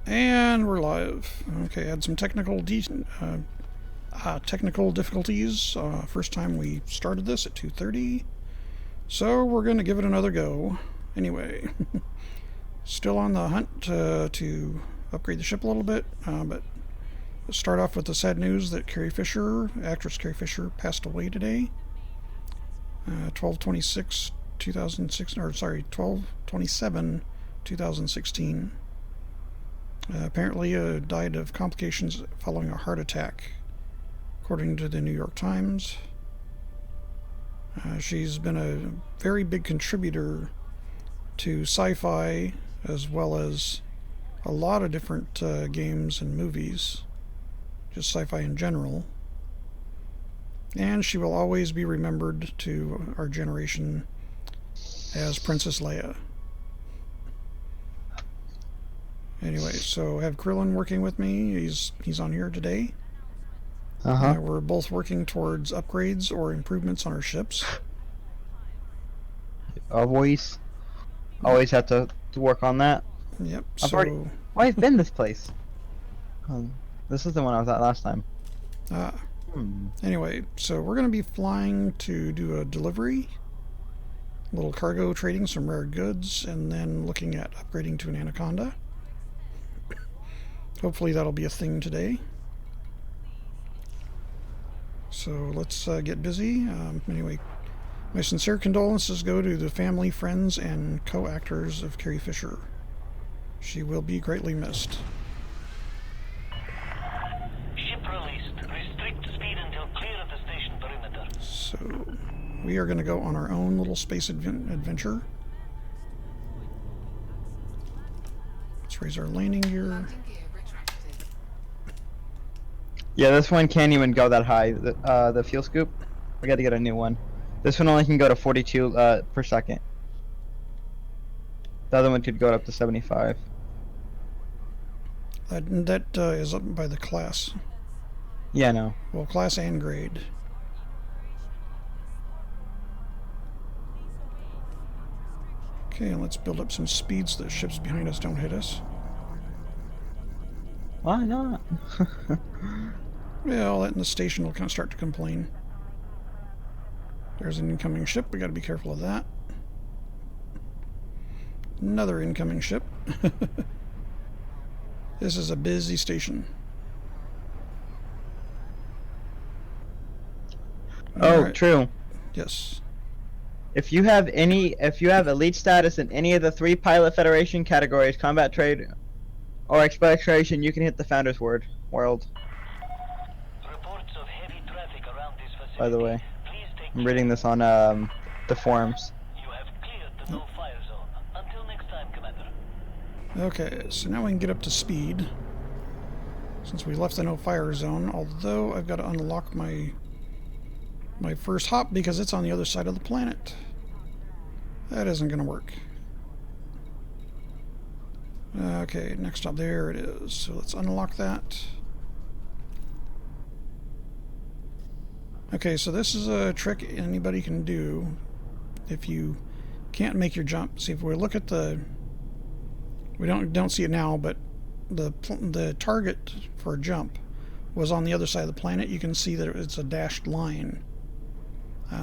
And we're live. Okay, had some technical difficulties. First time we started this at 2:30, so we're going to give it another go. Anyway, still on the hunt to upgrade the ship a little bit, but let's start off with the sad news that Carrie Fisher, actress Carrie Fisher, passed away today. 12/26, 2006, or sorry, 12/27, 2016. Apparently died of complications following a heart attack, according to the New York Times. She's been a very big contributor to sci-fi, as well as a lot of different games and movies, just sci-fi in general. And she will always be remembered to our generation as Princess Leia. Anyway, so I have Krillin working with me. He's on here today. We're both working towards upgrades or improvements on our ships. Always have to work on that. Yep. I've been this place. This is the one I was at last time. Anyway, so we're going to be flying to do a delivery, a little cargo trading some rare goods, and then looking at upgrading to an Anaconda. Hopefully that'll be a thing today. So let's get busy. Anyway, my sincere condolences go to the family, friends, and co-actors of Carrie Fisher. She will be greatly missed. Ship released. Restrict speed until clear of the station perimeter. So we are going to go on our own little space adventure. Let's raise our landing gear. Yeah, this one can't even go that high. The fuel scoop. We got to get a new one. This one only can go to 42 per second. The other one could go up to 75. That is up by the class. Yeah, no. Well, class and grade. Okay, let's build up some speed so that ships behind us don't hit us. Why not? Well, that in the station will kind of start to complain. There's an incoming ship. We got to be careful of that. Another incoming ship. This is a busy station. Oh, right. True. Yes. If you have elite status in any of the 3 Pilot Federation categories, combat trade, or exploration, you can hit the Founder's World. Reports of heavy traffic around this facility. By the way, Please take I'm reading this on the forums. You have cleared the no-fire zone. Until next time, Commander. Okay, so now we can get up to speed. Since we left the no-fire zone, although I've got to unlock my first hop because it's on the other side of the planet. That isn't going to work. Okay, next up, there it is. So let's unlock that. Okay, so this is a trick anybody can do if you can't make your jump. See, if we look at the... We don't see it now, but the target for a jump was on the other side of the planet. You can see that it's a dashed line.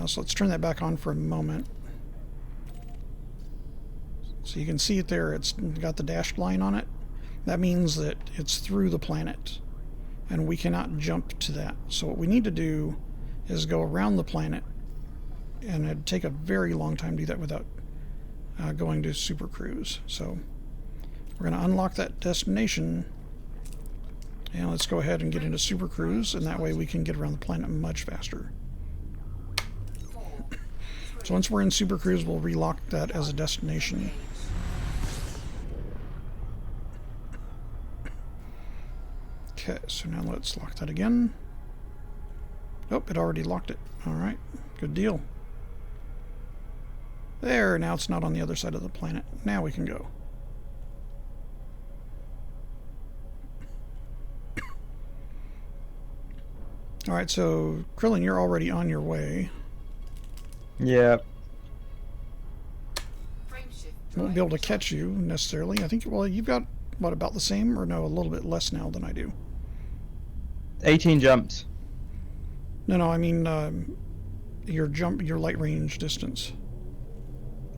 So let's turn that back on for a moment. So you can see it there. It's got the dashed line on it. That means that it's through the planet, and we cannot jump to that. So what we need to do is go around the planet, and it'd take a very long time to do that without going to Super Cruise. So we're going to unlock that destination, and let's go ahead and get into Super Cruise, and that way we can get around the planet much faster. So once we're in Super Cruise, we'll relock that as a destination. Okay, so now let's lock that again. Oh, it already locked it. Alright, good deal. There, now it's not on the other side of the planet. Now we can go. Alright, so Krillin, you're already on your way. Yeah. Won't be able to catch you necessarily. I think, well, you've got what, about the same, or no, a little bit less now than I do? 18 jumps. No, I mean your light range distance.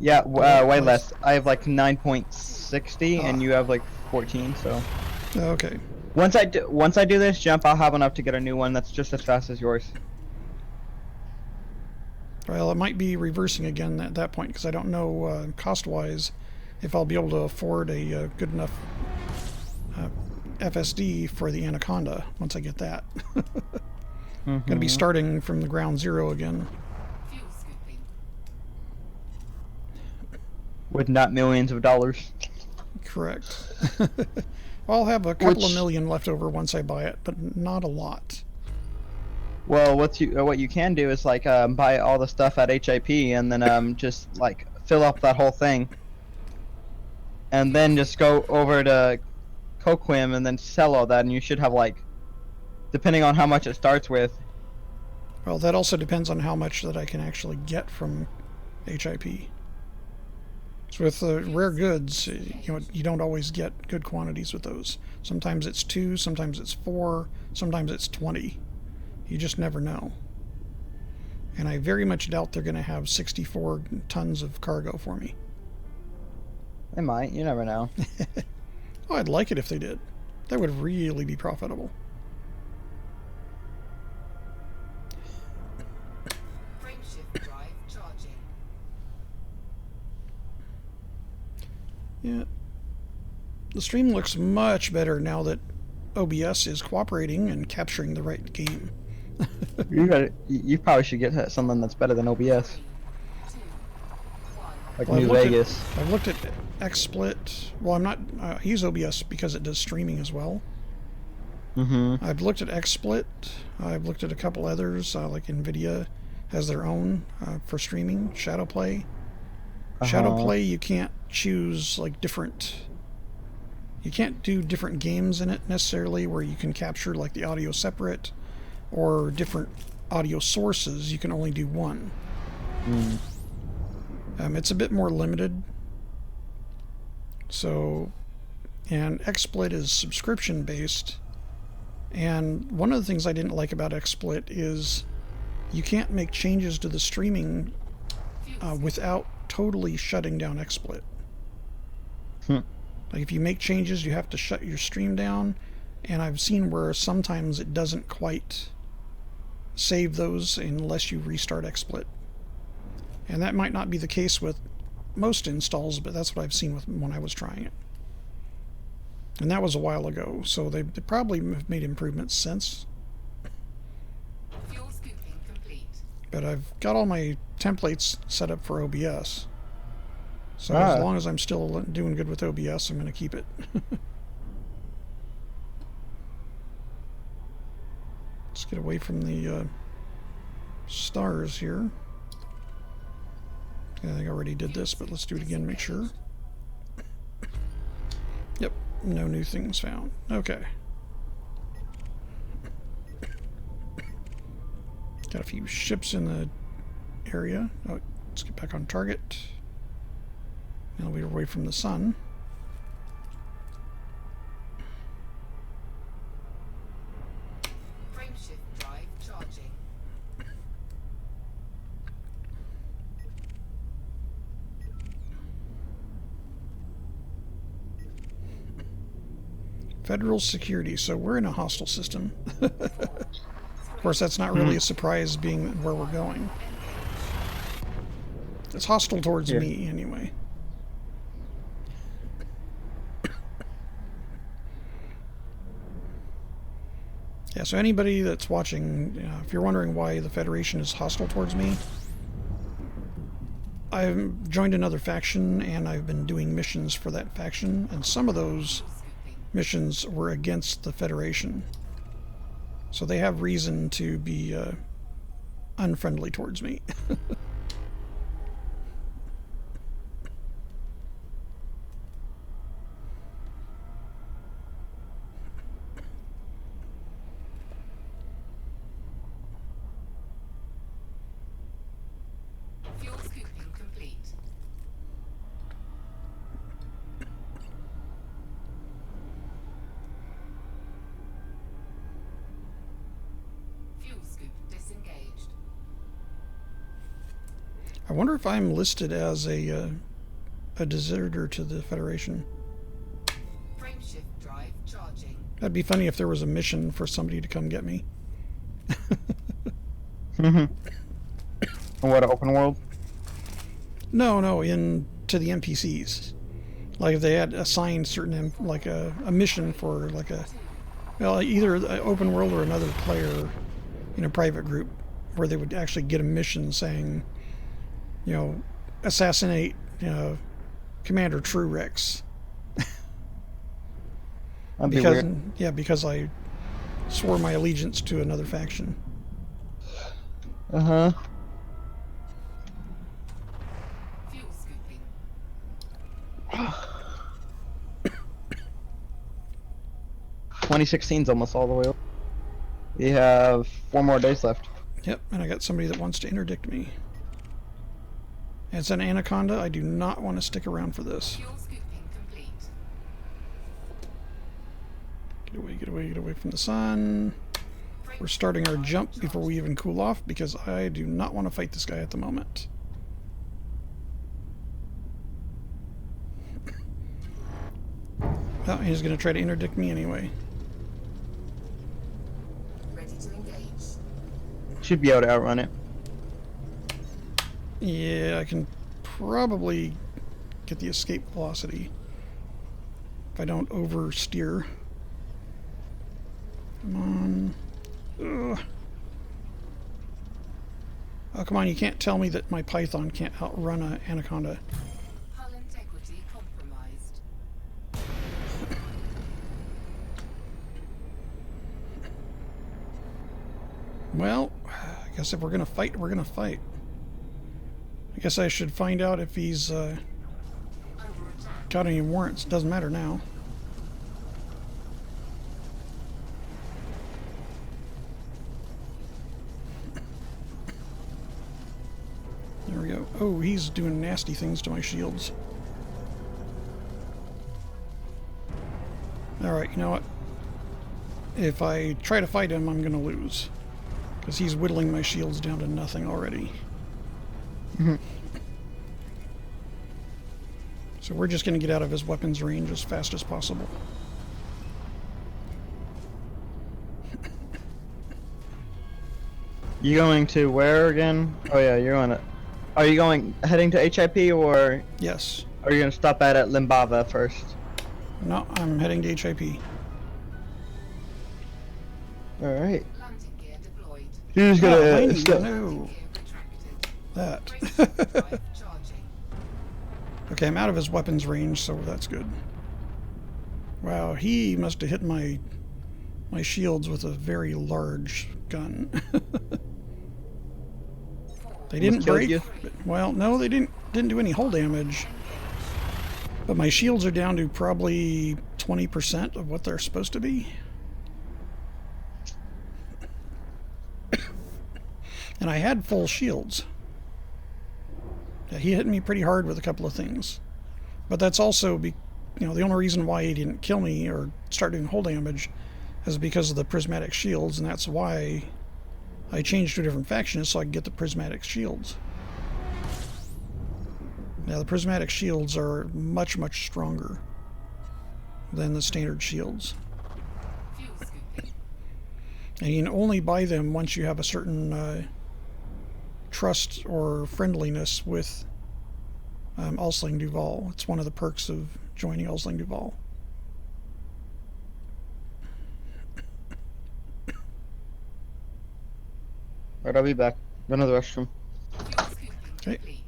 Yeah, way Nice. less. I have like 9.60, Ah. and you have like 14. So Okay. once I do this jump, I'll have enough to get a new one that's just as fast as yours. Well, it might be reversing again at that point because I don't know cost-wise if I'll be able to afford a good enough FSD for the Anaconda once I get that. Going to be starting from the ground zero again. Fuel scooping. With not millions of dollars. Correct. I'll have a couple of million left over once I buy it, but not a lot. Well, what you can do is like buy all the stuff at HIP and then just like fill up that whole thing, and then just go over to Coquim and then sell all that, and you should have like, depending on how much it starts with. Well, that also depends on how much that I can actually get from HIP. So with rare goods, you don't always get good quantities with those. Sometimes it's 2, sometimes it's 4, sometimes it's 20. You just never know. And I very much doubt they're going to have 64 tons of cargo for me. They might. You never know. Oh, I'd like it if they did. That would really be profitable. Frameshift drive charging. Yeah. The stream looks much better now that OBS is cooperating and capturing the right game. You probably should get something that's better than OBS, 3, 2, 1. like Well, New Vegas. I've looked at XSplit. Well, I'm not. I use OBS because it does streaming as well. I've looked at XSplit. I've looked at a couple others, like NVIDIA has their own for streaming. Shadowplay. Shadowplay, you can't choose like different. You can't do different games in it necessarily, where you can capture like the audio separate, or different audio sources. You can only do one. It's a bit more limited. So, and XSplit is subscription based. And one of the things I didn't like about XSplit is you can't make changes to the streaming without totally shutting down XSplit. Like if you make changes, you have to shut your stream down. And I've seen where sometimes it doesn't quite save those unless you restart XSplit. And that might not be the case with most installs, but that's what I've seen when I was trying it. And that was a while ago, so they probably have made improvements since. Fuel scooping complete. But I've got all my templates set up for OBS. So as long as I'm still doing good with OBS, I'm going to keep it. Let's get away from the stars here. I think I already did this, but let's do it again, make sure. Yep, no new things found. Okay. Got a few ships in the area. Oh, let's get back on target. Now we're away from the sun. Frameshift drive charging. Federal security, so we're in a hostile system. Of course, that's not really a surprise being where we're going. It's hostile towards me anyway. Yeah, so anybody that's watching, if you're wondering why the Federation is hostile towards me, I've joined another faction and I've been doing missions for that faction, and some of those missions were against the Federation. So they have reason to be unfriendly towards me. Fuel scooping complete. I wonder if I'm listed as a deserter to the Federation. Frameshift drive charging. That'd be funny if there was a mission for somebody to come get me. And what, open world? No, to the NPCs. Like if they had assigned certain like a mission for like a either an open world or another player in a private group where they would actually get a mission saying, assassinate Commander True Rex. That'd be because weird. because I swore my allegiance to another faction. Uh-huh. Fuel scooping. 2016's almost all the way up. We have 4 more days left. Yep, and I got somebody that wants to interdict me. It's an anaconda. I do not want to stick around for this. Fuel scooping complete. Get away from the sun. We're starting our jump before we even cool off because I do not want to fight this guy at the moment. Oh, he's going to try to interdict me anyway. Ready to engage. Should be able to outrun it. Yeah, I can probably get the escape velocity if I don't oversteer. Come on. Ugh. Oh, come on, you can't tell me that my Python can't outrun an anaconda. Hull integrity compromised. Well, I guess if we're gonna fight, we're gonna fight. I guess I should find out if he's got any warrants. Doesn't matter now. There we go. Oh, he's doing nasty things to my shields. Alright, you know what? If I try to fight him, I'm gonna lose. Because he's whittling my shields down to nothing already. So we're just gonna get out of his weapons range as fast as possible. You going to where again? Oh yeah, you're on it. Are you heading to HIP or Yes. are you gonna stop at Limbava first? No, I'm heading to HIP. Alright. Landing gear deployed. You're just Oh, gonna I stop. no. Gear retracted. That. Frameshift drive charging. Okay, I'm out of his weapons range, so that's good. Wow, he must have hit my shields with a very large gun. They didn't killed break. you? Well, no, they didn't do any hull damage. But my shields are down to probably 20% of what they're supposed to be. And I had full shields. Yeah, he hit me pretty hard with a couple of things. But that's also the only reason why he didn't kill me or start doing hull damage is because of the prismatic shields, and that's why I changed to a different faction so I could get the prismatic shields. Now the prismatic shields are much, much stronger than the standard shields. Fuel scooping. And you can only buy them once you have a certain trust or friendliness with Alsling Duval. It's one of the perks of joining Alsling Duval. Alright, I'll be back. Run to the restroom. Fuel scooping Okay. complete.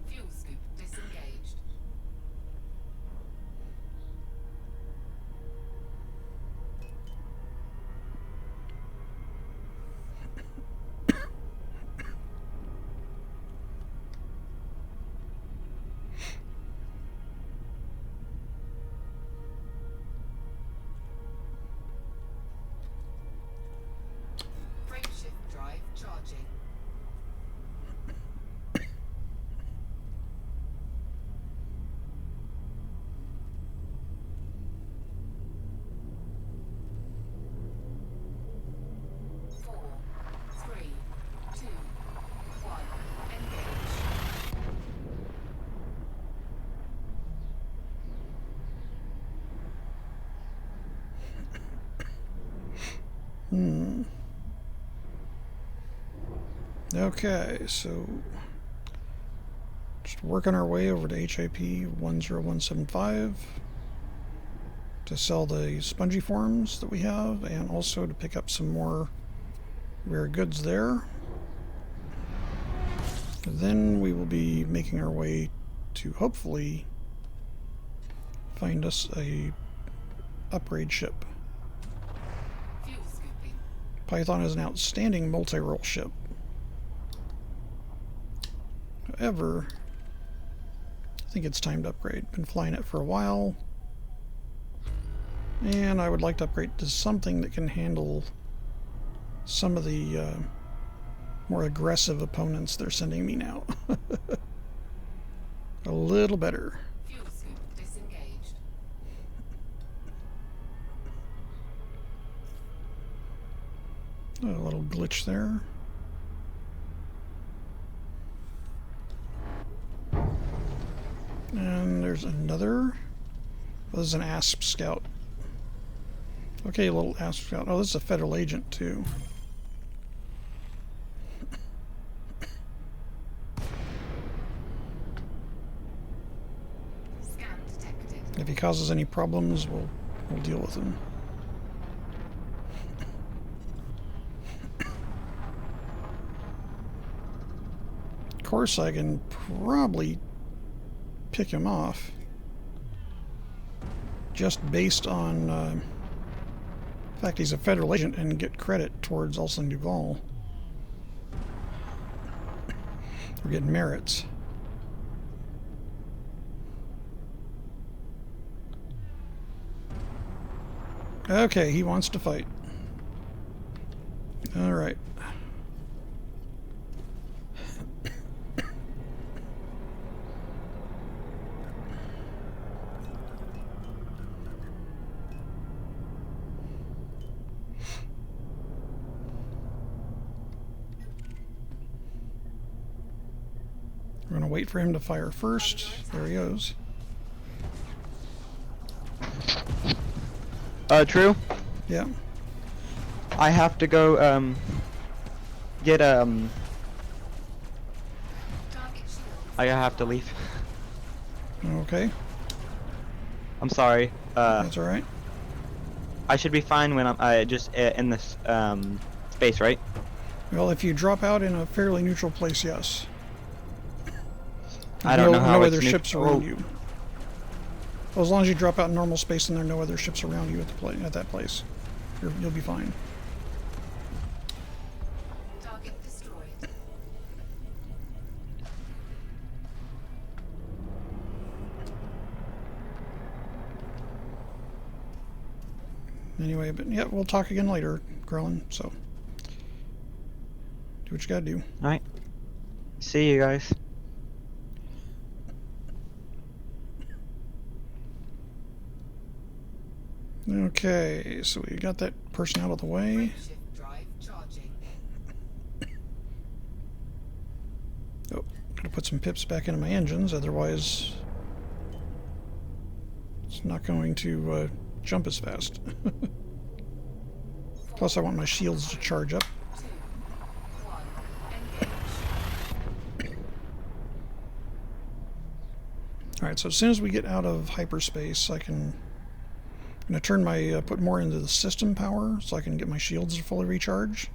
Fuel scoop disengaged. Okay, so just working our way over to HIP 10175 to sell the spongy forms that we have, and also to pick up some more rare goods there. Then we will be making our way to hopefully find us a upgrade ship. Fuel scooping. Python is an outstanding multi-role ship. However, I think it's time to upgrade. Been flying it for a while, and I would like to upgrade to something that can handle some of the more aggressive opponents they're sending me now. A little better. Fuel scoop disengaged. A little glitch there. And there's another. Oh, this is an ASP scout. Okay, a little ASP scout. Oh, this is a federal agent too. Scan detected. If he causes any problems, we'll deal with him. Of course, I can probably pick him off just based on the fact he's a federal agent and get credit towards Olsen Duval. We're getting merits. Okay, he wants to fight. All right. We're going to wait for him to fire first. There he goes. True. Yeah. I have to go, get, Target shield. I have to leave. Okay. I'm sorry. That's all right. I should be fine when I'm, just in this, space, right? Well, if you drop out in a fairly neutral place, yes. I don't know how no it's other ships neutral. around you. Well, as long as you drop out in normal space and there are no other ships around you at that place, you'll be fine. Target destroyed. Anyway, but yeah, we'll talk again later, Grelin. So, do what you gotta do. Alright. See you guys. Okay, so we got that person out of the way. Shift drive charging. Oh, gotta put some pips back into my engines, otherwise it's not going to jump as fast. Plus, I want my shields to charge up. 2, 1, engage. Alright, so as soon as we get out of hyperspace, I'm going to turn my, put more into the system power so I can get my shields fully recharged.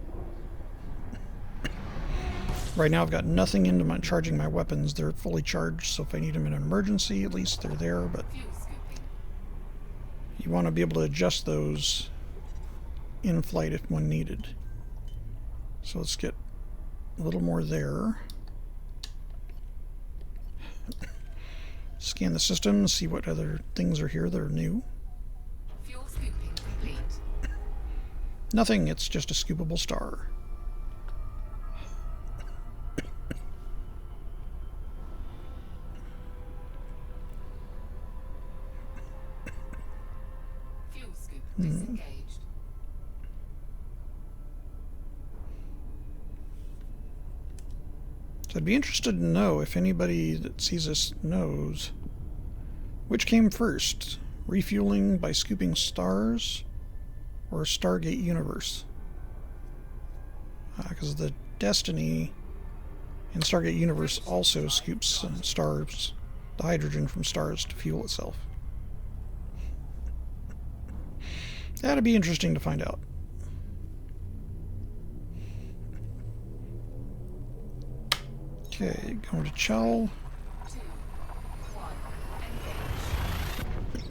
Right now I've got nothing into my charging my weapons. They're fully charged, so if I need them in an emergency, at least they're there, but Fuel scooping. you want to be able to adjust those in flight if one needed. So let's get a little more there. Scan the system, see what other things are here that are new. Fuel scooping complete. Nothing, it's just a scoopable star. Fuel scoop disengaged. So I'd be interested to know if anybody that sees this knows which came first, refueling by scooping stars or Stargate Universe. because the Destiny in Stargate Universe also scoops stars, the hydrogen from stars to fuel itself. That'd be interesting to find out. Okay, going to Chell. 2, 1, engage.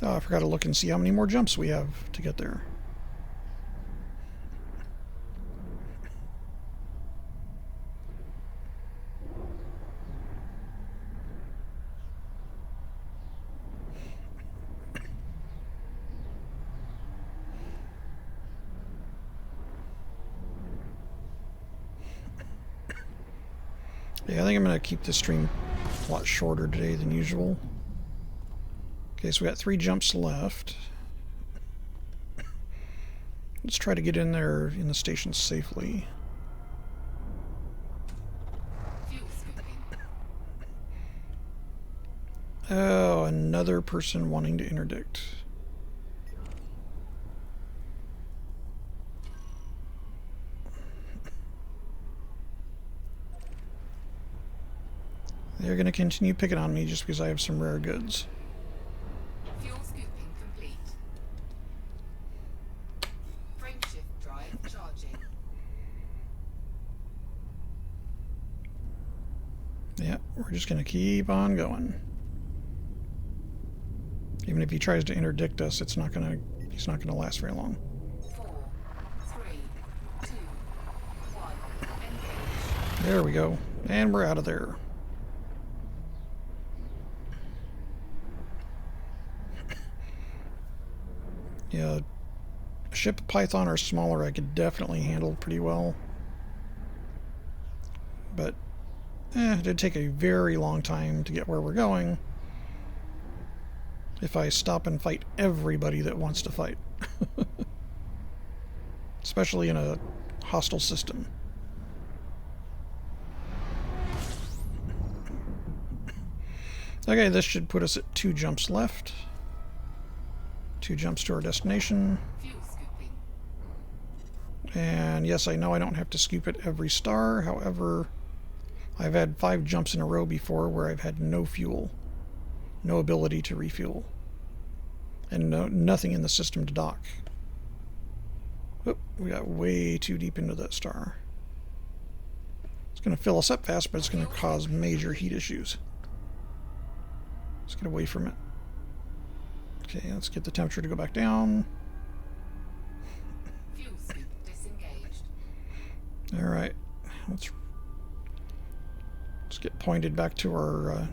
Oh, I forgot to look and see how many more jumps we have to get there. Yeah, I think I'm going to keep this stream a lot shorter today than usual. Okay, so we got 3 jumps left. Let's try to get in there in the station safely. Fuel scooping. Oh, another person wanting to interdict. They're going to continue picking on me just because I have some rare goods. Fuel scooping complete. Frameshift drive charging. Yeah, we're just going to keep on going. Even if he tries to interdict us, he's not going to last very long. 4, 3, 2, 1, engage. There we go. And we're out of there. Yeah, a ship Python or smaller I could definitely handle pretty well. But it'd take a very long time to get where we're going if I stop and fight everybody that wants to fight. Especially in a hostile system. Okay, this should put us at 2 jumps left. 2 jumps to our destination. Fuel scooping. And yes, I know I don't have to scoop at every star. However, I've had 5 jumps in a row before where I've had no fuel. No ability to refuel. And nothing in the system to dock. Oop, we got way too deep into that star. It's going to fill us up fast, but it's going to cause major heat issues. Let's get away from it. Okay, let's get the temperature to go back down. Fuel scoop disengaged. Alright, let's get pointed back to our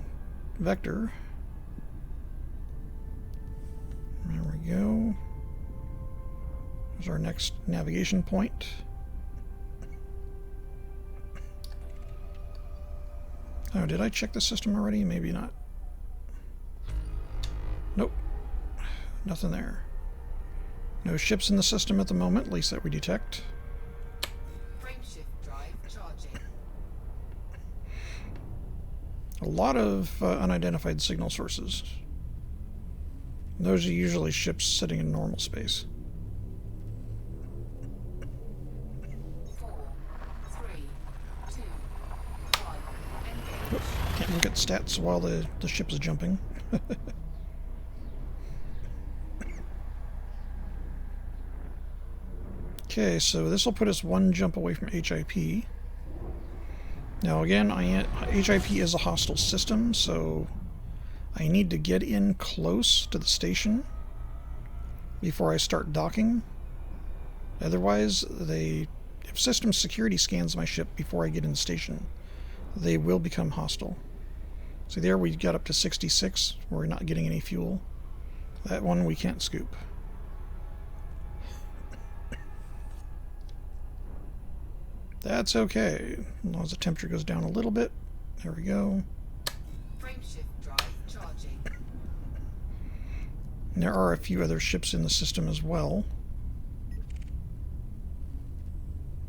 vector. There we go. There's our next navigation point. Oh, did I check the system already? Maybe not. Nope. Nothing there. No ships in the system at the moment, at least that we detect. Frameshift drive charging. A lot of unidentified signal sources. Those are usually ships sitting in normal space. 4, 3, 2, 1, engage. Oop, can't look at stats while the ship is jumping. Okay, so this will put us 1 jump away from HIP. Now again, HIP is a hostile system, so I need to get in close to the station before I start docking. Otherwise, if system security scans my ship before I get in the station, they will become hostile. See there, we got up to 66. We're not getting any fuel. That one we can't scoop. That's okay, as long as the temperature goes down a little bit. There we go. Frameshift drive charging. And there are a few other ships in the system as well.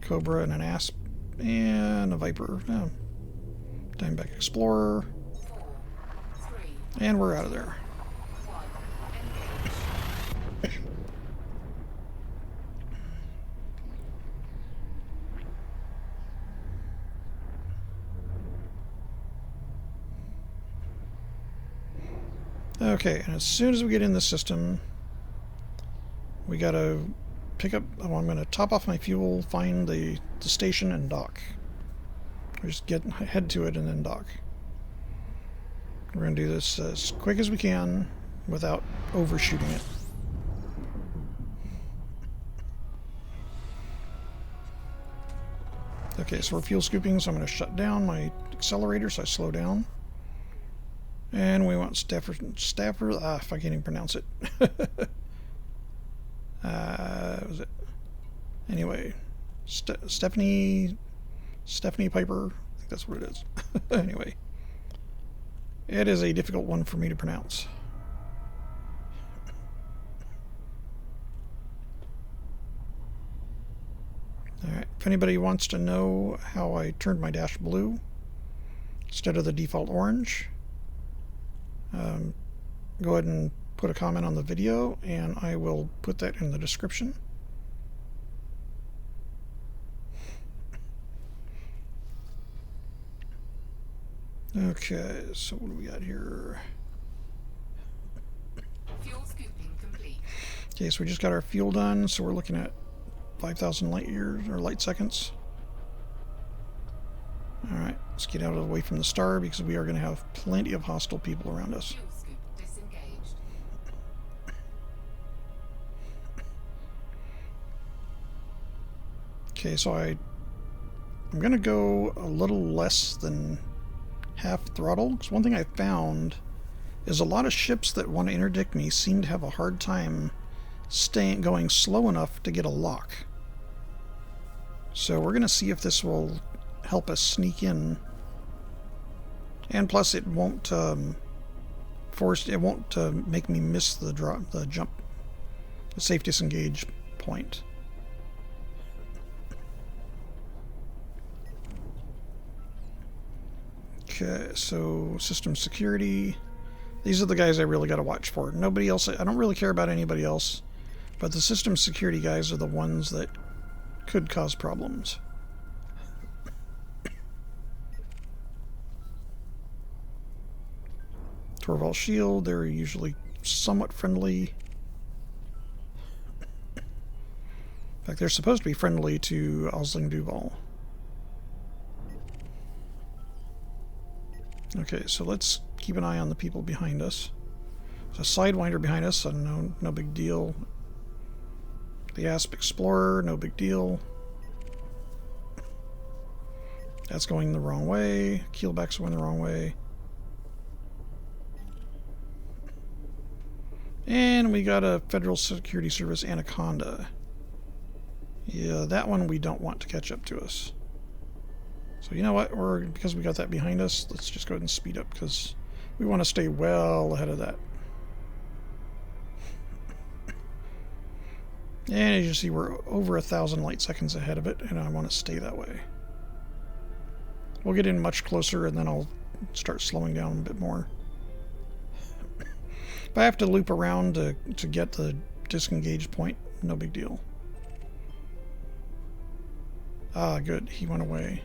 Cobra and an Asp and a Viper. Oh, Diamondback Explorer. 4, 3, And we're out of there. 1, engage. Okay, and as soon as we get in the system, we gotta pick up. Oh, I'm gonna top off my fuel, find the station, and dock. Or just head to it and then dock. We're gonna do this as quick as we can without overshooting it. Okay, so we're fuel scooping, so I'm going to shut down my accelerator so I slow down. And we want Stafford, if I can't even pronounce it. Was it? Anyway, Stephanie Piper, I think that's what it is. Anyway, it is a difficult one for me to pronounce. Alright, if anybody wants to know how I turned my dash blue instead of the default orange, go ahead and put a comment on the video and I will put that in the description. Okay, so what do we got here? Fuel scooping complete. Okay, so we just got our fuel done, so we're looking at 5,000 light years or light seconds. Alright, let's get out of the way from the star because we are going to have plenty of hostile people around us. Fuel scoop disengaged. Okay, so I'm going to go a little less than half throttle, because one thing I found is a lot of ships that want to interdict me seem to have a hard time going slow enough to get a lock. So we're going to see if this will help us sneak in, and plus it won't make me miss the jump, the safe disengage point. Okay, so system security. These are the guys I really got to watch for. Nobody else. I don't really care about anybody else, but the system security guys are the ones that could cause problems. Torval Shield, they're usually somewhat friendly. In fact, they're supposed to be friendly to Osling Duval. Okay, so let's keep an eye on the people behind us. There's a Sidewinder behind us, so no big deal. The Asp Explorer, no big deal. That's going the wrong way. Keelback's going the wrong way. And we got a Federal Security Service Anaconda. Yeah, that one we don't want to catch up to us. So you know what? Because we got that behind us, let's just go ahead and speed up because we want to stay well ahead of that. And as you see, we're over 1,000 light seconds ahead of it, and I want to stay that way. We'll get in much closer, and then I'll start slowing down a bit more. If I have to loop around to get the disengage point, no big deal. Ah, good. He went away.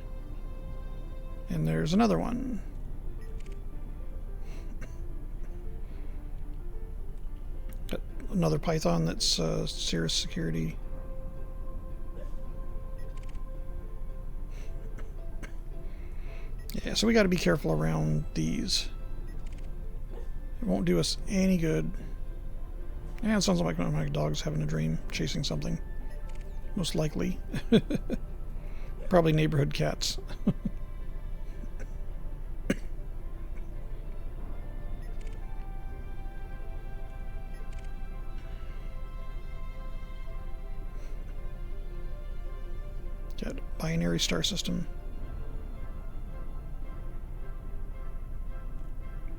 And there's another one. Another Python that's Cirrus Security. Yeah, so we got to be careful around these. It won't do us any good. Yeah, it sounds like my dog's having a dream, chasing something. Most likely. Probably neighborhood cats. Got a binary star system.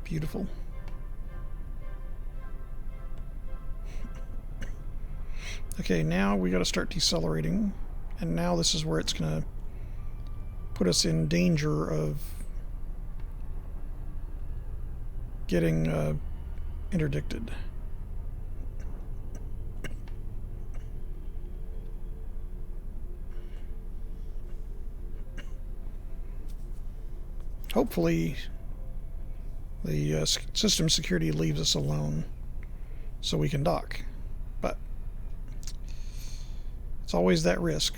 Beautiful. Okay, now we got to start decelerating, and now this is where it's going to put us in danger of getting interdicted. Hopefully The system security leaves us alone so we can dock. But it's always that risk.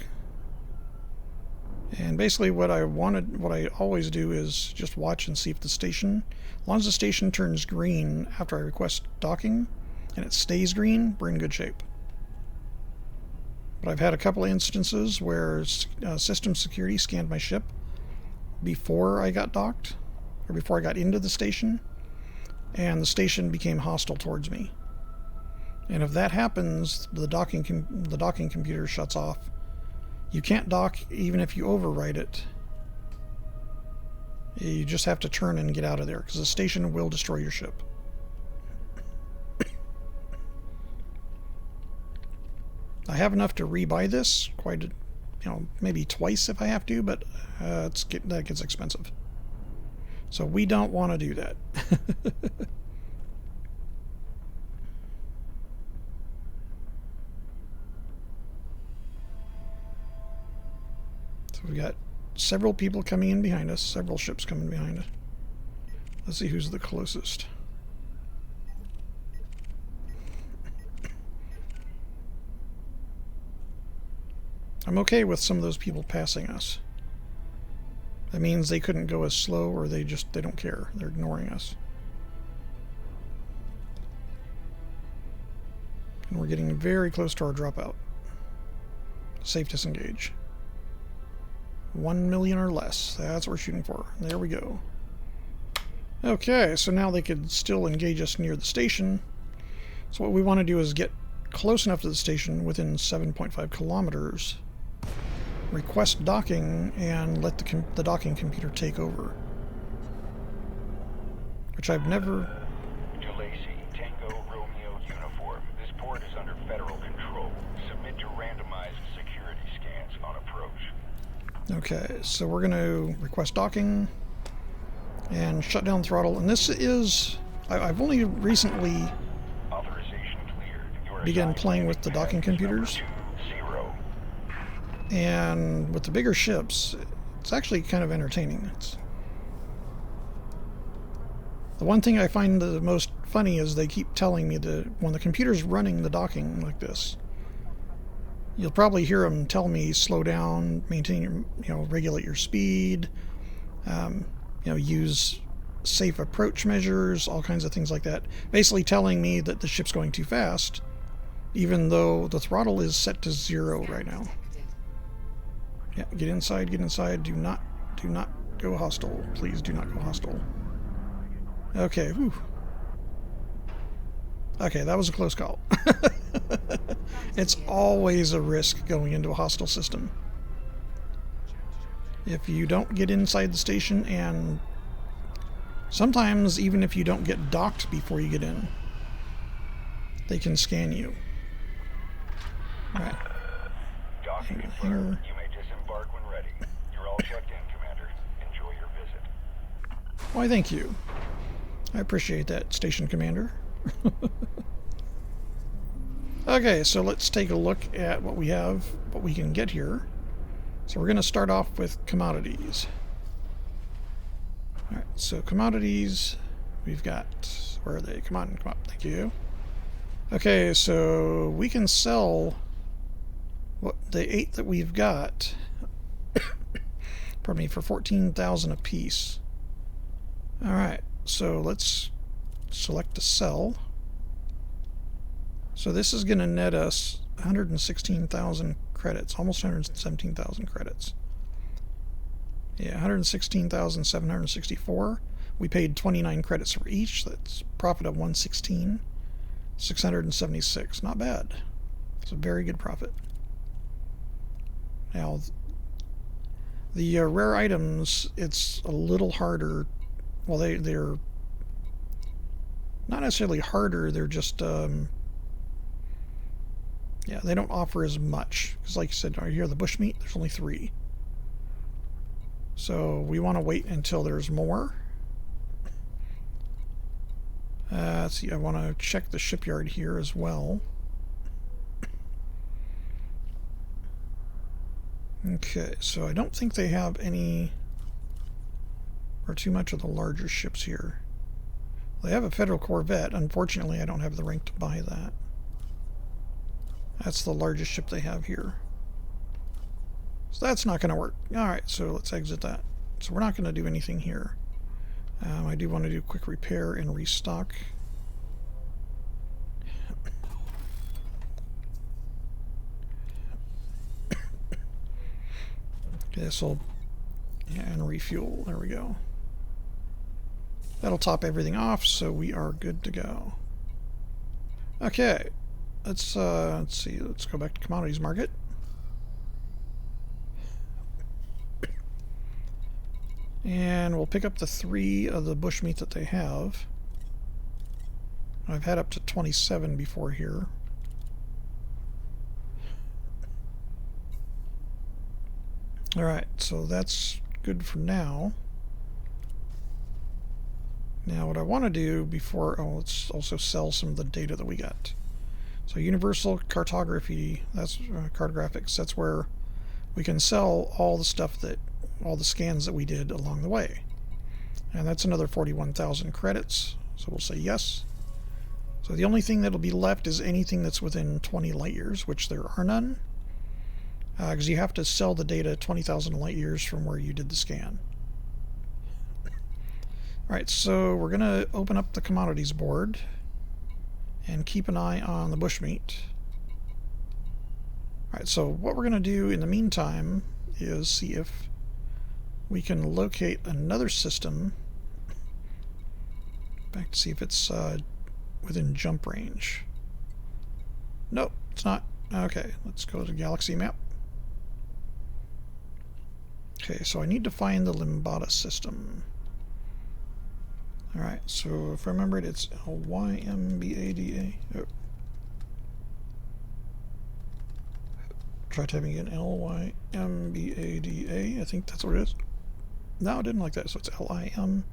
And basically what I always do is just watch and see if the station, as long as the station turns green after I request docking, and it stays green, we're in good shape. But I've had a couple of instances where system security scanned my ship before I got docked, or before I got into the station, and the station became hostile towards me. And if that happens, the docking computer shuts off. You can't dock even if you override it. You just have to turn and get out of there, because the station will destroy your ship. I have enough to rebuy this, maybe twice if I have to, but that gets expensive. So we don't want to do that. So we've got several people coming in behind us, several ships coming behind us. Let's see who's the closest. I'm okay with some of those people passing us. That means they couldn't go as slow, or they don't care. They're ignoring us. And we're getting very close to our dropout. Safe disengage. 1 million or less. That's what we're shooting for. There we go. Okay, so now they could still engage us near the station. So what we want to do is get close enough to the station within 7.5 kilometers. Request docking and let the docking computer take over. Which I've never... DeLacy, Tango Romeo uniform. This port is under federal control. Submit your randomized security scans on approach. Okay, so we're going to request docking and shut down throttle. And this is... I've only recently Authorization cleared. began playing with the docking computers. And with the bigger ships, it's actually kind of entertaining. The one thing I find the most funny is they keep telling me that when the computer's running the docking like this, you'll probably hear them tell me slow down, maintain your, regulate your speed, use safe approach measures, all kinds of things like that. Basically telling me that the ship's going too fast, even though the throttle is set to 0 right now. Yeah, get inside, get inside. Do not go hostile. Please do not go hostile. Okay, whew. Okay, that was a close call. It's always a risk going into a hostile system. If you don't get inside the station, and sometimes even if you don't get docked before you get in, they can scan you. Alright. Docking confirmed. You may disembark when ready. You're all checked in, Commander. Enjoy your visit. Why, thank you. I appreciate that, Station Commander. Okay, so let's take a look at what we have, what we can get here. So we're going to start off with commodities. Alright, so commodities, we've got, where are they? Come on, thank you. Okay, so we can sell what the 8 that we've got, pardon me, for 14,000 a piece. Alright, so let's select to sell. So this is going to net us 116,000 credits, almost 117,000 credits. Yeah, 116,764. We paid 29 credits for each. That's profit of 116. 676. Not bad. It's a very good profit. Now, the rare items, it's a little harder. Well, they're not necessarily harder. They're just yeah, they don't offer as much. Because like you said, are you here the bushmeat? There's only 3. So we want to wait until there's more. Let's see, I want to check the shipyard here as well. Okay, so I don't think they have any or too much of the larger ships here. They have a Federal Corvette. Unfortunately, I don't have the rank to buy that. That's the largest ship they have here. So that's not going to work. Alright, so let's exit that. So we're not going to do anything here. I do want to do quick repair and restock. This will, and refuel. There we go. That'll top everything off, so we are good to go. Okay, let's see. Let's go back to commodities market. And we'll pick up the 3 of the bushmeat that they have. I've had up to 27 before here. Alright, so that's good for now. Now what I want to do before... Oh, let's also sell some of the data that we got. So universal cartography, that's cartographics, that's where we can sell all the stuff that... all the scans that we did along the way. And that's another 41,000 credits, so we'll say yes. So the only thing that'll be left is anything that's within 20 light years, which there are none. Because you have to sell the data 20,000 light years from where you did the scan. Alright, so we're going to open up the commodities board and keep an eye on the bushmeat. Alright, so what we're going to do in the meantime is see if we can locate another system. Back to see if it's within jump range. Nope, it's not. Okay, let's go to galaxy map. Okay, so I need to find the Limbada system. Alright, so if I remember it, it's Lymbada. Oh. Try typing in Lymbada. I think that's what it is. No, I didn't like that, so it's LIM.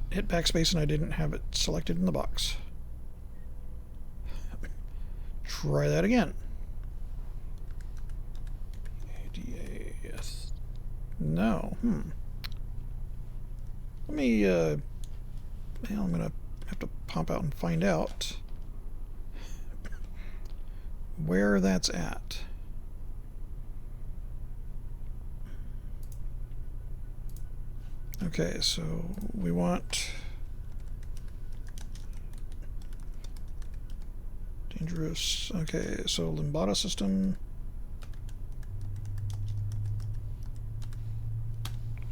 Hit backspace and I didn't have it selected in the box. Try that again. Yes. No. Let me, well, I'm gonna have to pop out and find out where that's at. Okay, so we want dangerous. Okay, so Limbada system.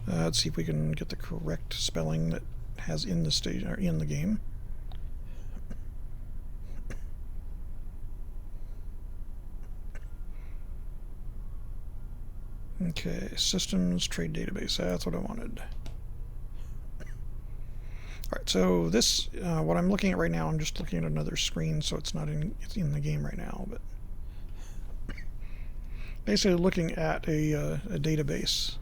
Let's see if we can get the correct spelling that has in the stage or in the game. Okay, systems trade database. That's what I wanted. Alright, so this, what I'm looking at right now, I'm just looking at another screen, so it's not in, it's in the game right now, but basically looking at a database,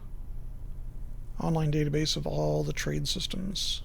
online database of all the trade systems.